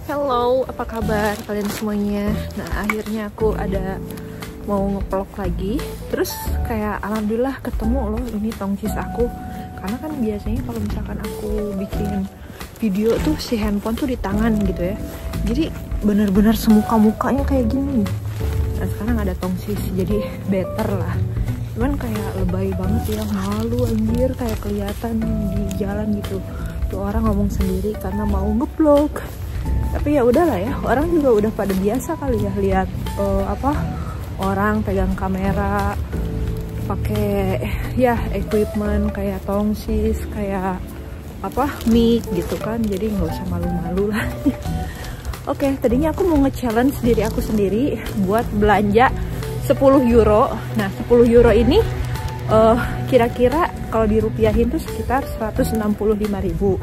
Hello, apa kabar kalian semuanya? Nah, akhirnya aku ada mau nge-vlog lagi. Terus kayak alhamdulillah ketemu loh ini tongsis aku. Karena kan biasanya kalau misalkan aku bikin video tuh si handphone tuh di tangan gitu ya. Jadi bener-bener semuka-mukanya kayak gini. Nah, sekarang ada tongsis, jadi better lah. Cuman kayak lebay banget ya, malu anjir, kayak kelihatan di jalan gitu. Tuh orang ngomong sendiri karena mau nge-vlog. Tapi ya udahlah ya, orang juga udah pada biasa kali ya lihat orang pegang kamera pakai ya equipment kayak tongsis, kayak mic gitu kan, jadi nggak usah malu-malu lah. Oke, tadinya aku mau nge-challenge diri aku sendiri buat belanja 10 euro. Nah, 10 euro ini kira-kira kalau dirupiahin tuh sekitar 165.000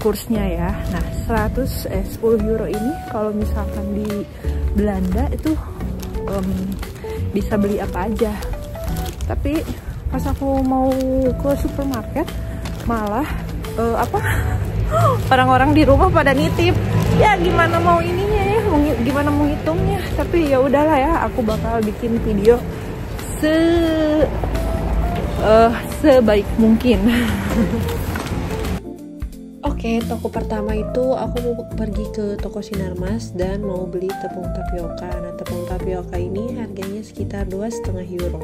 kursnya ya. Nah, 10 euro ini kalau misalkan di Belanda itu bisa beli apa aja. Tapi pas aku mau ke supermarket malah orang-orang di rumah pada nitip. Ya gimana mau ininya ya, gimana mau hitungnya. Tapi ya udahlah ya, aku bakal bikin video sebaik mungkin. Oke, toko pertama itu aku mau pergi ke toko Sinarmas dan mau beli tepung tapioka. Nah, tepung tapioka ini harganya sekitar 2,5 euro.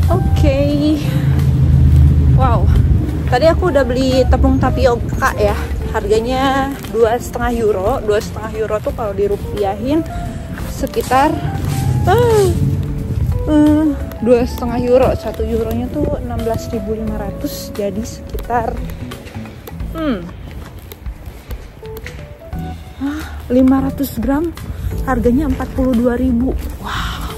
Oke. Wow, tadi aku udah beli tepung tapioka ya. Harganya 2,5 euro. 2,5 euro tuh kalau dirupiahin sekitar 2,5 euro. 1 euronya tuh 16.500, jadi sekitar 500 gram harganya 42.000. Wow.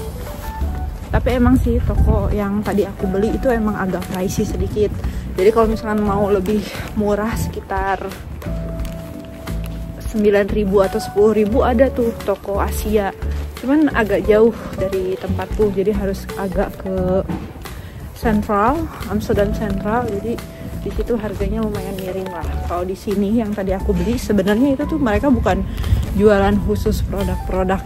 Tapi emang sih toko yang tadi aku beli itu emang agak pricey sedikit. Jadi kalau misalkan mau lebih murah sekitar 9.000 atau 10.000 ada tuh toko Asia. Cuman agak jauh dari tempatku, jadi harus agak ke Central, Amsterdam Central. Jadi di situ harganya lumayan miring lah. Kalau di sini yang tadi aku beli sebenarnya itu tuh mereka bukan jualan khusus produk-produk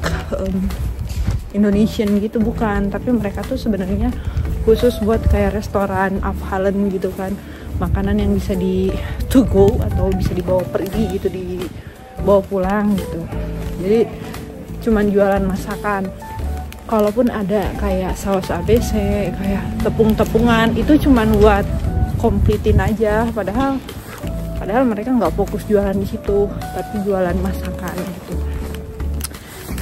Indonesian gitu, bukan. Tapi mereka tuh sebenarnya khusus buat kayak restoran Afhalen gitu kan. Makanan yang bisa di to go atau bisa dibawa pergi gitu, dibawa pulang gitu. Jadi cuman jualan masakan. Kalaupun ada kayak saus ABC, kayak tepung-tepungan, itu cuman buat kompletin aja. Padahal mereka nggak fokus jualan di situ, tapi jualan masakan gitu.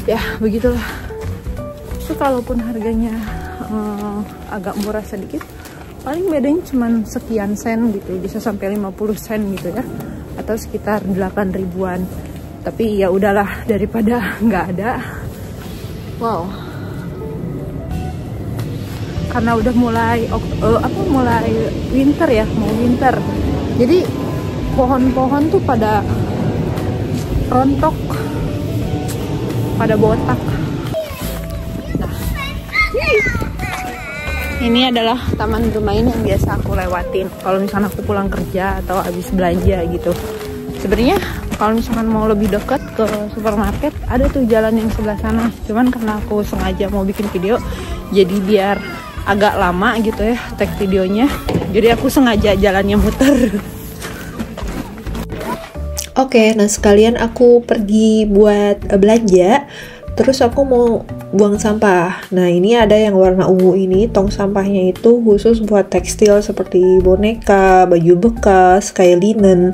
Ya begitulah. Itu kalaupun harganya agak murah sedikit, paling bedanya cuman sekian sen gitu, bisa sampai 50 sen gitu ya, atau sekitar 8 ribuan. Tapi ya udahlah daripada nggak ada. Wow, karena udah mulai winter ya, mau winter, jadi pohon-pohon tuh pada rontok, pada botak. Nah, ini adalah taman bermain yang biasa aku lewatin kalau misalnya aku pulang kerja atau habis belanja gitu. Sebenarnya kalau misalkan mau lebih dekat ke supermarket, ada tuh jalan yang sebelah sana. Cuman karena aku sengaja mau bikin video, jadi biar agak lama gitu ya tag videonya, jadi aku sengaja jalannya muter. Oke, nah sekalian aku pergi buat belanja. Terus aku mau buang sampah. Nah, ini ada yang warna ungu ini, tong sampahnya itu khusus buat tekstil seperti boneka, baju bekas, kayak linen.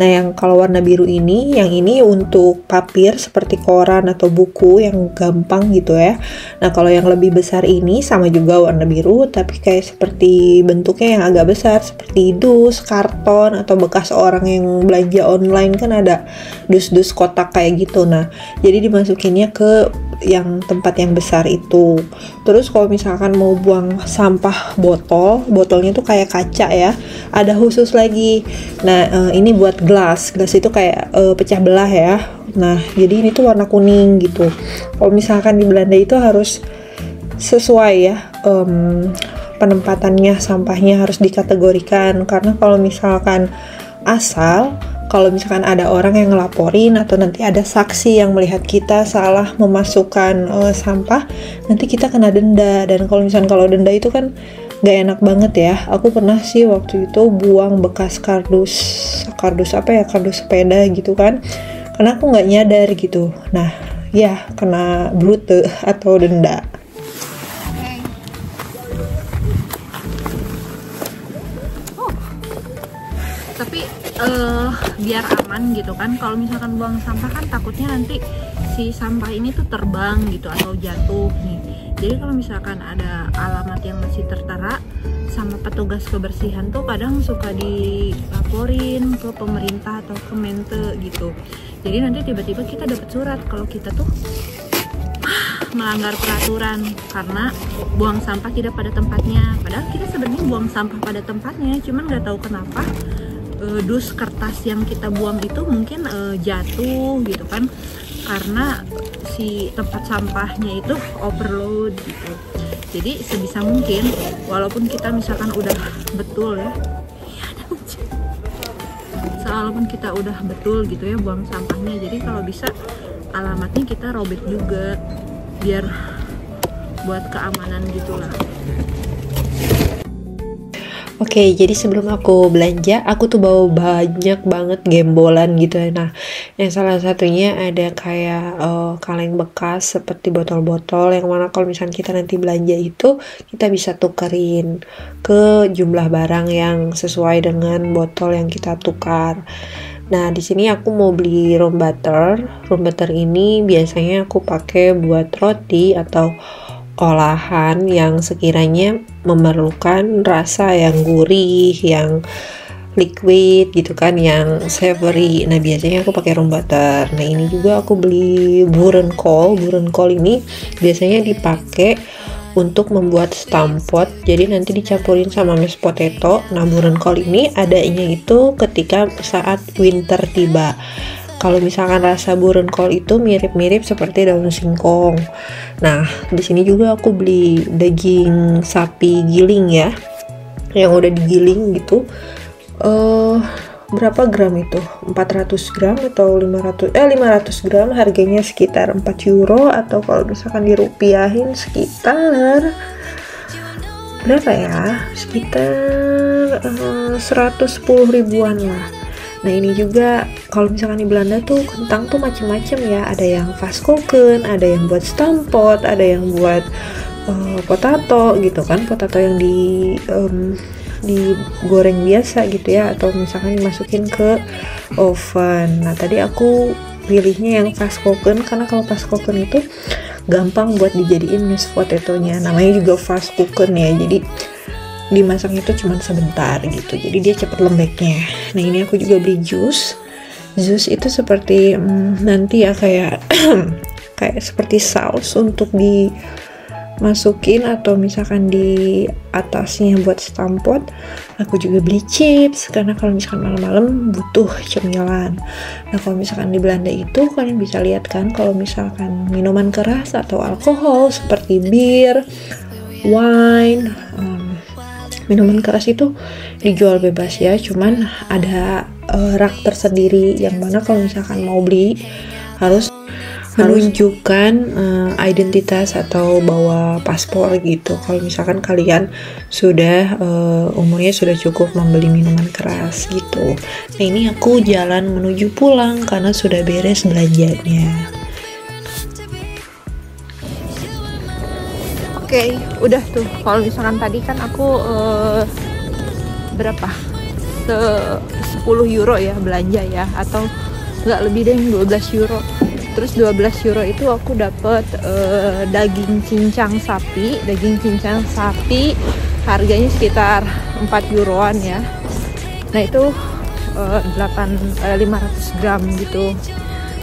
Nah, yang kalau warna biru ini, yang ini untuk papir seperti koran atau buku yang gampang gitu ya. Nah, kalau yang lebih besar ini sama juga warna biru, tapi kayak seperti bentuknya yang agak besar seperti dus, karton, atau bekas orang yang belanja online kan ada dus-dus kotak kayak gitu. Nah, jadi dimasukinnya ke yang tempat yang besar itu. Terus kalau misalkan mau buang sampah botolnya tuh kayak kaca ya, ada khusus lagi. Nah, ini buat gelas itu kayak pecah belah ya. Nah, jadi ini tuh warna kuning gitu. Kalau misalkan di Belanda itu harus sesuai ya, penempatannya, sampahnya harus dikategorikan. Karena kalau misalkan asal kalau misalkan ada orang yang ngelaporin atau nanti ada saksi yang melihat kita salah memasukkan sampah, nanti kita kena denda. Dan kalau misalkan kalau denda itu kan gak enak banget ya. Aku pernah sih waktu itu buang bekas kardus sepeda gitu kan, karena aku nggak nyadar gitu. Nah ya kena brute atau denda. Tapi biar aman gitu kan, kalau misalkan buang sampah kan takutnya nanti si sampah ini tuh terbang gitu atau jatuh nih. Jadi kalau misalkan ada alamat yang masih tertera sama petugas kebersihan tuh kadang suka dilaporin ke pemerintah atau ke Mente gitu. Jadi nanti tiba-tiba kita dapat surat kalau kita tuh melanggar peraturan karena buang sampah tidak pada tempatnya. Padahal kita sebenarnya buang sampah pada tempatnya, cuman nggak tahu kenapa dus kertas yang kita buang itu mungkin jatuh gitu kan, karena si tempat sampahnya itu overload gitu. Jadi sebisa mungkin walaupun kita misalkan udah betul ya, walaupun kita udah betul gitu ya buang sampahnya, jadi kalau bisa alamatnya kita robek juga biar buat keamanan gitulah. Oke, jadi sebelum aku belanja, aku tuh bawa banyak banget gembolan gitu ya. Nah, yang salah satunya ada kayak kaleng bekas seperti botol-botol, yang mana kalau misalnya kita nanti belanja itu, kita bisa tukerin ke jumlah barang yang sesuai dengan botol yang kita tukar. Nah, di sini aku mau beli room butter. Room butter ini biasanya aku pakai buat roti atau olahan yang sekiranya memerlukan rasa yang gurih, yang liquid gitu kan, yang savory. Nah, biasanya aku pakai room butter. Nah, ini juga aku beli buren kol. Buren kol ini biasanya dipakai untuk membuat stampot, jadi nanti dicampurin sama mashed potato. Nah, buren kol ini adanya itu ketika saat winter tiba. Kalau misalkan rasa buren kol itu mirip-mirip seperti daun singkong. Nah, di sini juga aku beli daging sapi giling ya, yang udah digiling gitu. Berapa gram itu? 400 gram atau 500 gram, harganya sekitar 4 euro, atau kalau misalkan dirupiahin sekitar berapa ya? Sekitar 110 ribuan lah. Nah, ini juga kalau misalkan di Belanda tuh kentang tuh macem-macem ya, ada yang vaskoken, ada yang buat stampot, ada yang buat potato gitu kan, potato yang digoreng biasa gitu ya, atau misalkan dimasukin ke oven. Nah, tadi aku pilihnya yang vaskoken karena kalau vaskoken itu gampang buat dijadiin mashed potatonya, namanya juga vaskoken ya, jadi dimasaknya itu cuma sebentar gitu, jadi dia cepet lembeknya. Nah, ini aku juga beli jus itu seperti nanti ya kayak kayak seperti saus untuk dimasukin atau misalkan di atasnya buat stampot. Aku juga beli chips karena kalau misalkan malam-malam butuh cemilan. Nah, kalau misalkan di Belanda itu kalian bisa lihat kan, kalau misalkan minuman keras atau alkohol seperti bir, wine, minuman keras itu dijual bebas ya, cuman ada rak tersendiri yang mana kalau misalkan mau beli harus menunjukkan identitas atau bawa paspor gitu. Kalau misalkan kalian sudah umurnya sudah cukup membeli minuman keras gitu. Nah, ini aku jalan menuju pulang karena sudah beres belanjanya. Oke, udah tuh. Kalau misalkan tadi kan aku berapa? 10 euro ya belanja ya, atau nggak lebih deh, 12 euro. Terus 12 euro itu aku dapet daging cincang sapi. Daging cincang sapi harganya sekitar 4 euroan ya. Nah, itu 500 gram gitu.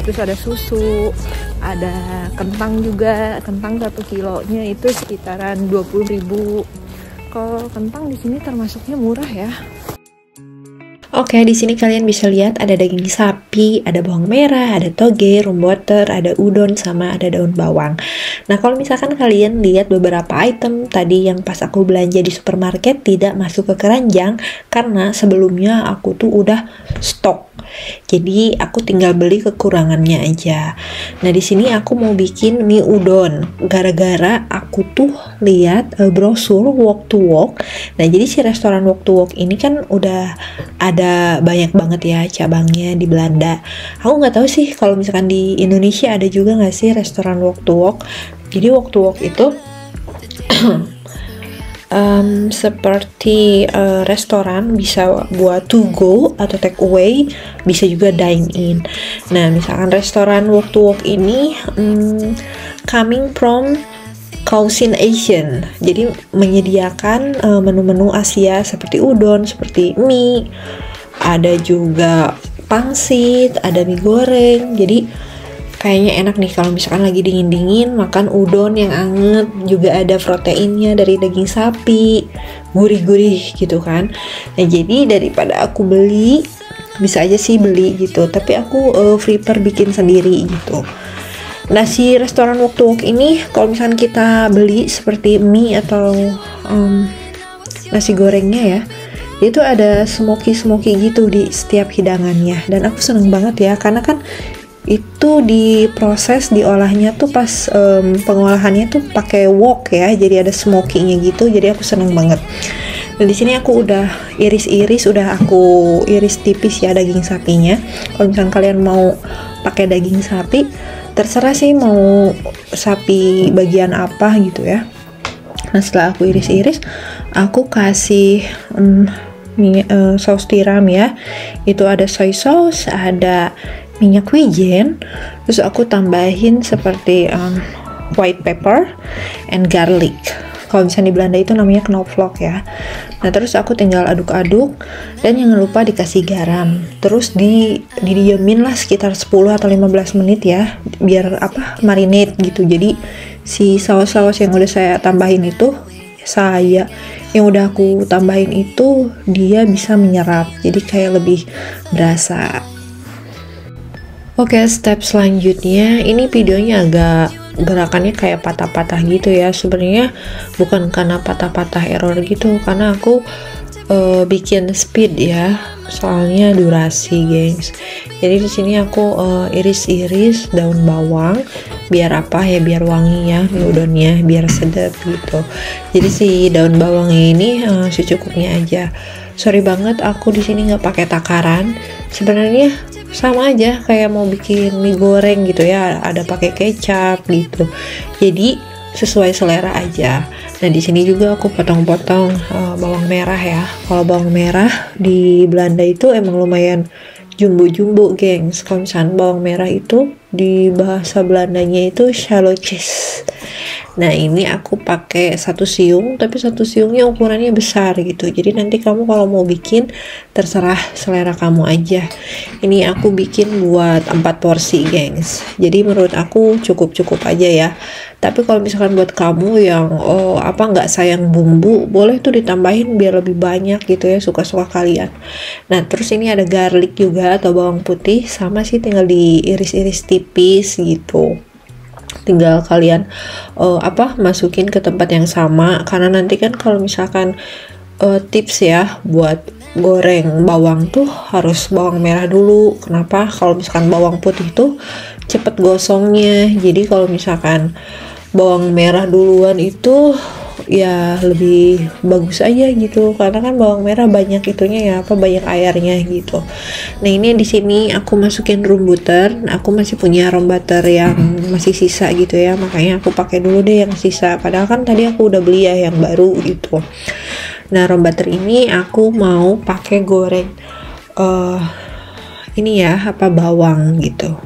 Terus ada susu, ada kentang juga. Kentang 1 kilonya itu sekitaran 20.000. Kalau kentang di sini termasuknya murah ya. Oke, di sini kalian bisa lihat ada daging sapi, ada bawang merah, ada toge, room butter, ada udon, sama ada daun bawang. Nah, kalau misalkan kalian lihat beberapa item tadi yang pas aku belanja di supermarket tidak masuk ke keranjang karena sebelumnya aku tuh udah stok. Jadi aku tinggal beli kekurangannya aja. Nah di sini aku mau bikin mie udon. Gara-gara aku tuh lihat brosur Walk to Walk. Nah jadi si restoran Walk to Walk ini kan udah ada banyak banget ya cabangnya di Belanda. Aku nggak tahu sih kalau misalkan di Indonesia ada juga nggak sih restoran Walk to Walk. Jadi Walk to Walk itu seperti restoran, bisa buat to go atau take away, bisa juga dine in. Nah misalkan restoran Walk to Walk ini coming from cuisine Asian, jadi menyediakan menu-menu Asia seperti udon, seperti mie, ada juga pangsit, ada mie goreng. Jadi kayaknya enak nih kalau misalkan lagi dingin-dingin makan udon yang anget, juga ada proteinnya dari daging sapi, gurih-gurih gitu kan. Nah jadi daripada aku beli, bisa aja sih beli gitu, tapi aku prefer bikin sendiri gitu. Nah si restoran Walk to Walk ini kalau misalkan kita beli seperti mie atau nasi gorengnya ya, itu ada smoky gitu di setiap hidangannya, dan aku seneng banget ya karena kan itu diproses, diolahnya tuh pas pengolahannya tuh pakai wok ya, jadi ada smoky-nya gitu, jadi aku seneng banget. Dan di sini aku udah iris-iris, udah aku iris tipis ya daging sapinya. Kalau misalkan kalian mau pakai daging sapi, terserah sih mau sapi bagian apa gitu ya. Nah setelah aku iris-iris, aku kasih saus tiram ya. Itu ada soy sauce, ada minyak wijen, terus aku tambahin seperti white pepper and garlic. Kalau misalnya di Belanda itu namanya knoflook ya. Nah terus aku tinggal aduk-aduk, dan jangan lupa dikasih garam. Terus didiemin lah sekitar 10 atau 15 menit ya, biar marinate gitu. Jadi si saus-saus yang udah saya tambahin itu, yang udah aku tambahin itu dia bisa menyerap, jadi kayak lebih berasa. Oke, step selanjutnya, ini videonya agak gerakannya kayak patah-patah gitu ya. Sebenarnya bukan karena patah-patah error gitu, karena aku bikin speed ya, soalnya durasi, gengs. Jadi di sini aku iris-iris daun bawang, biar biar wangi ya mie udonnya, biar sedap gitu. Jadi si daun bawang ini secukupnya aja. Sorry banget aku di sini nggak pakai takaran. Sebenarnya sama aja kayak mau bikin mie goreng gitu ya, ada pakai kecap gitu. Jadi sesuai selera aja. Nah di sini juga aku potong-potong bawang merah ya. Kalau bawang merah di Belanda itu emang lumayan jumbo-jumbo, gengs. Kalau misalnya bawang merah itu di bahasa Belandanya itu shallotjes. Nah ini aku pakai 1 siung, tapi 1 siungnya ukurannya besar gitu. Jadi nanti kamu kalau mau bikin terserah selera kamu aja. Ini aku bikin buat 4 porsi, gengs. Jadi menurut aku cukup-cukup aja ya. Tapi kalau misalkan buat kamu yang nggak sayang bumbu, boleh tuh ditambahin biar lebih banyak gitu ya, suka-suka kalian. Nah terus ini ada garlic juga atau bawang putih, sama sih tinggal diiris-iris tipis gitu. Tinggal kalian masukin ke tempat yang sama, karena nanti kan kalau misalkan tips ya buat goreng bawang tuh harus bawang merah dulu. Kenapa? Kalau misalkan bawang putih tuh cepet gosongnya. Jadi kalau misalkan bawang merah duluan itu ya lebih bagus aja gitu, karena kan bawang merah banyak itunya ya, banyak airnya gitu. Nah ini di sini aku masukin room butter. Aku masih punya room butter yang masih sisa gitu ya, makanya aku pakai dulu deh yang sisa, padahal kan tadi aku udah beli ya yang baru gitu. Nah room butter ini aku mau pakai goreng ini ya bawang gitu.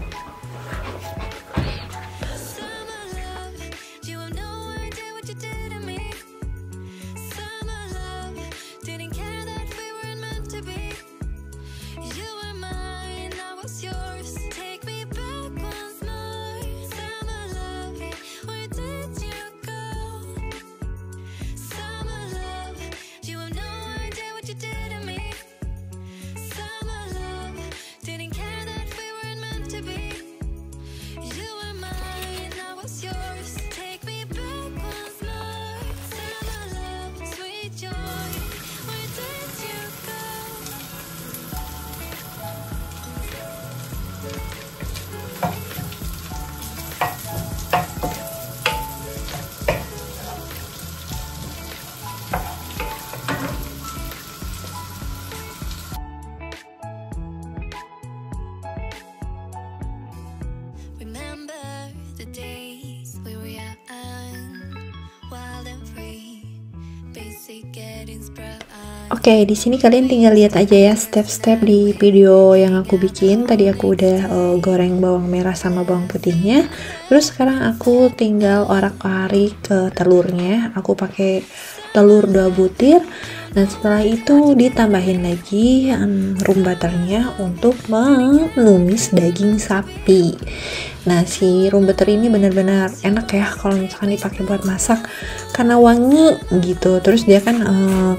Oke, di sini kalian tinggal lihat aja ya step-step di video yang aku bikin. Tadi aku udah goreng bawang merah sama bawang putihnya. Terus sekarang aku tinggal orak-arik ke telurnya. Aku pakai telur 2 butir. Dan setelah itu ditambahin lagi room butternya untuk menumis daging sapi. Nah, si room butter ini benar-benar enak ya kalau misalkan dipakai buat masak karena wangi gitu. Terus dia kan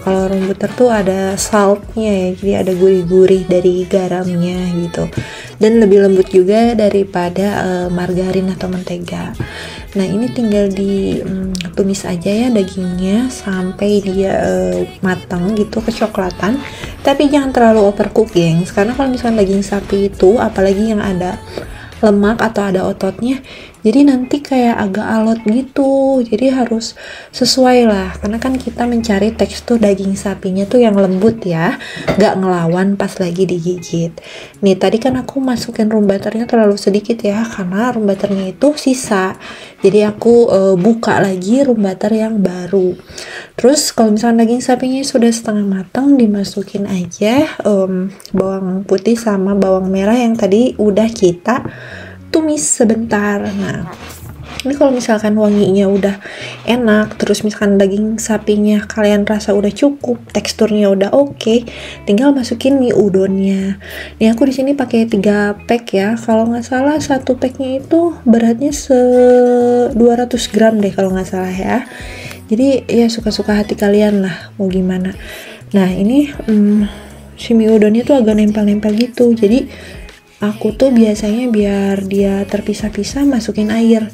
kalau room butter tuh ada saltnya ya, jadi ada gurih-gurih dari garamnya gitu. Dan lebih lembut juga daripada margarin atau mentega. Nah, ini tinggal ditumis aja ya dagingnya sampai dia matang gitu, kecoklatan. Tapi jangan terlalu overcook, gengs. Karena kalau misalkan daging sapi itu, apalagi yang ada lemak atau ada ototnya, jadi nanti kayak agak alot gitu. Jadi harus sesuai lah, karena kan kita mencari tekstur daging sapinya tuh yang lembut ya, gak ngelawan pas lagi digigit. Nih tadi kan aku masukin room butternya terlalu sedikit ya, karena room butternya itu sisa. Jadi aku buka lagi room butter yang baru. Terus kalau misalnya daging sapinya sudah setengah matang, dimasukin aja bawang putih sama bawang merah yang tadi udah kita tumis sebentar. Nah, ini kalau misalkan wanginya udah enak, terus misalkan daging sapinya kalian rasa udah cukup, teksturnya udah oke, tinggal masukin mie udonnya. Nih aku di sini pakai 3 pack ya. Kalau nggak salah satu packnya itu beratnya 200 gram deh kalau nggak salah ya. Jadi ya suka-suka hati kalian lah mau gimana. Nah ini si mie udonnya tuh agak nempel-nempel gitu. Jadi aku tuh biasanya biar dia terpisah-pisah masukin air.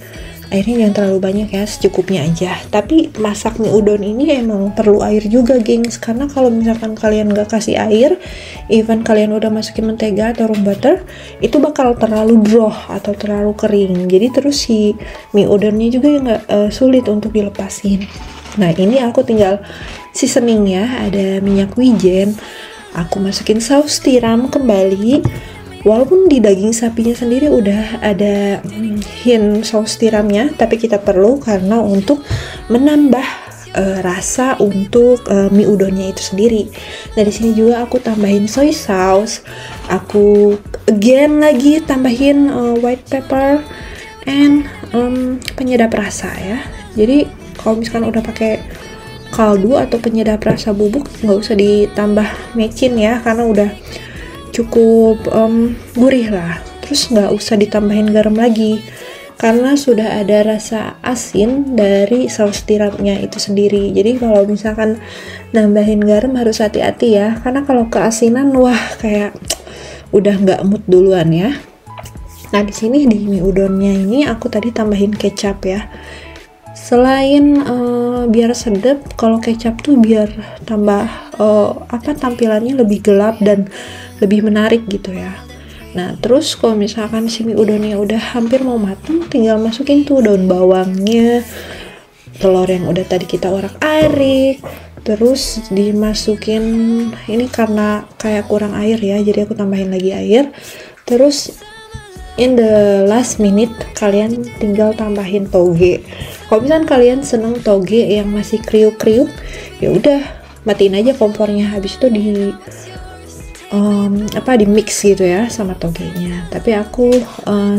Airnya jangan terlalu banyak ya, secukupnya aja. Tapi masak mie udon ini emang perlu air juga, gengs. Karena kalau misalkan kalian gak kasih air, even kalian udah masukin mentega atau room butter, itu bakal terlalu dry atau terlalu kering. Jadi terus si mie udonnya juga gak sulit untuk dilepasin. Nah ini aku tinggal seasoning ya, ada minyak wijen. Aku masukin saus tiram kembali. Walaupun di daging sapinya sendiri udah ada hint saus tiramnya, tapi kita perlu karena untuk menambah rasa untuk mie udonnya itu sendiri. Nah di sini juga aku tambahin soy sauce. Aku again lagi tambahin white pepper and penyedap rasa ya. Jadi kalau misalkan udah pakai kaldu atau penyedap rasa bubuk, nggak usah ditambah mecin ya, karena udah cukup gurih lah. Terus nggak usah ditambahin garam lagi karena sudah ada rasa asin dari saus tiramnya itu sendiri. Jadi kalau misalkan nambahin garam harus hati-hati ya, karena kalau keasinan wah kayak udah nggak mood duluan ya. Nah di sini di mie udonnya ini aku tadi tambahin kecap ya. Selain biar sedap, kalau kecap tuh biar tambah tampilannya lebih gelap dan lebih menarik gitu ya. Nah terus kalau misalkan si mie udonnya udah hampir mau matang, tinggal masukin tuh daun bawangnya, telur yang udah tadi kita orak-arik, terus dimasukin, ini karena kayak kurang air ya, jadi aku tambahin lagi air. Terus in the last minute kalian tinggal tambahin toge. Kalau misalkan kalian seneng toge yang masih kriuk-kriuk, ya udah matiin aja kompornya, habis itu di mix gitu ya sama togenya. Tapi aku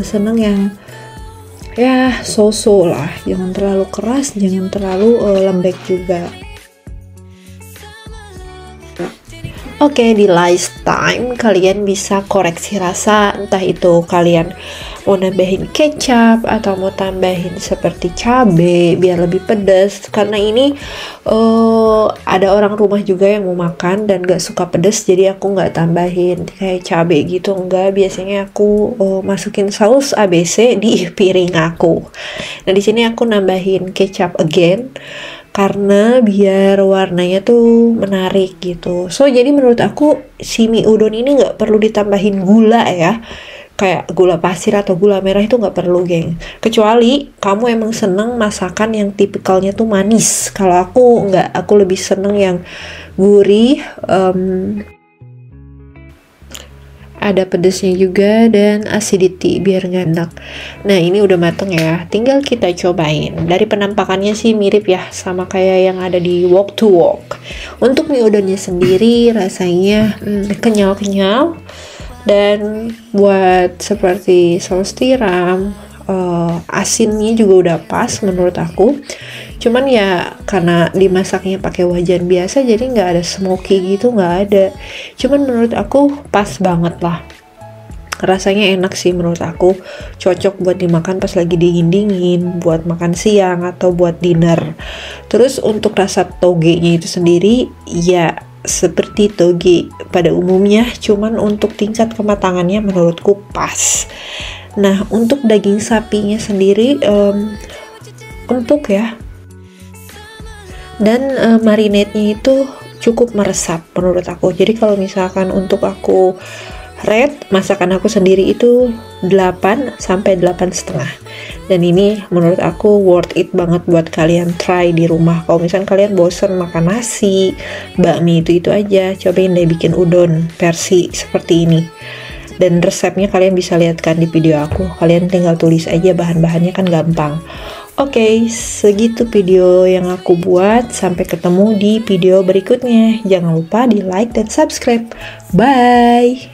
seneng yang ya so-so lah, jangan terlalu keras, jangan terlalu lembek juga. Oke, di last time kalian bisa koreksi rasa, entah itu kalian mau nambahin kecap atau mau tambahin seperti cabe biar lebih pedas. Karena ini ada orang rumah juga yang mau makan dan gak suka pedas, jadi aku nggak tambahin kayak cabe gitu, enggak. Biasanya aku masukin saus ABC di piring aku. Nah di sini aku nambahin kecap again karena biar warnanya tuh menarik gitu. So jadi menurut aku si mie udon ini nggak perlu ditambahin gula ya, kayak gula pasir atau gula merah itu nggak perlu, geng. Kecuali kamu emang seneng masakan yang tipikalnya tuh manis. Kalau aku nggak, aku lebih seneng yang gurih ada pedesnya juga dan acidity biar nggak enak. Nah ini udah mateng ya, tinggal kita cobain. Dari penampakannya sih mirip ya sama kayak yang ada di Walk to Walk. Untuk mie udonnya sendiri rasanya kenyal-kenyal, dan buat seperti saus tiram, asinnya juga udah pas menurut aku. Cuman ya karena dimasaknya pakai wajan biasa jadi nggak ada smoky gitu, nggak ada. Cuman menurut aku pas banget lah, rasanya enak sih menurut aku, cocok buat dimakan pas lagi dingin-dingin, buat makan siang atau buat dinner. Terus untuk rasa togenya itu sendiri ya seperti toge pada umumnya, cuman untuk tingkat kematangannya menurutku pas. Nah untuk daging sapinya sendiri empuk ya, dan marinade-nya itu cukup meresap menurut aku. Jadi kalau misalkan untuk aku rate masakan aku sendiri itu 8 sampai 8,5. Dan ini menurut aku worth it banget buat kalian try di rumah. Kalau misalkan kalian bosen makan nasi, bakmi itu aja, cobain deh bikin udon versi seperti ini. Dan resepnya kalian bisa lihat kan di video aku. Kalian tinggal tulis aja bahan-bahannya, kan gampang. Oke, segitu video yang aku buat. Sampai ketemu di video berikutnya. Jangan lupa di like dan subscribe. Bye!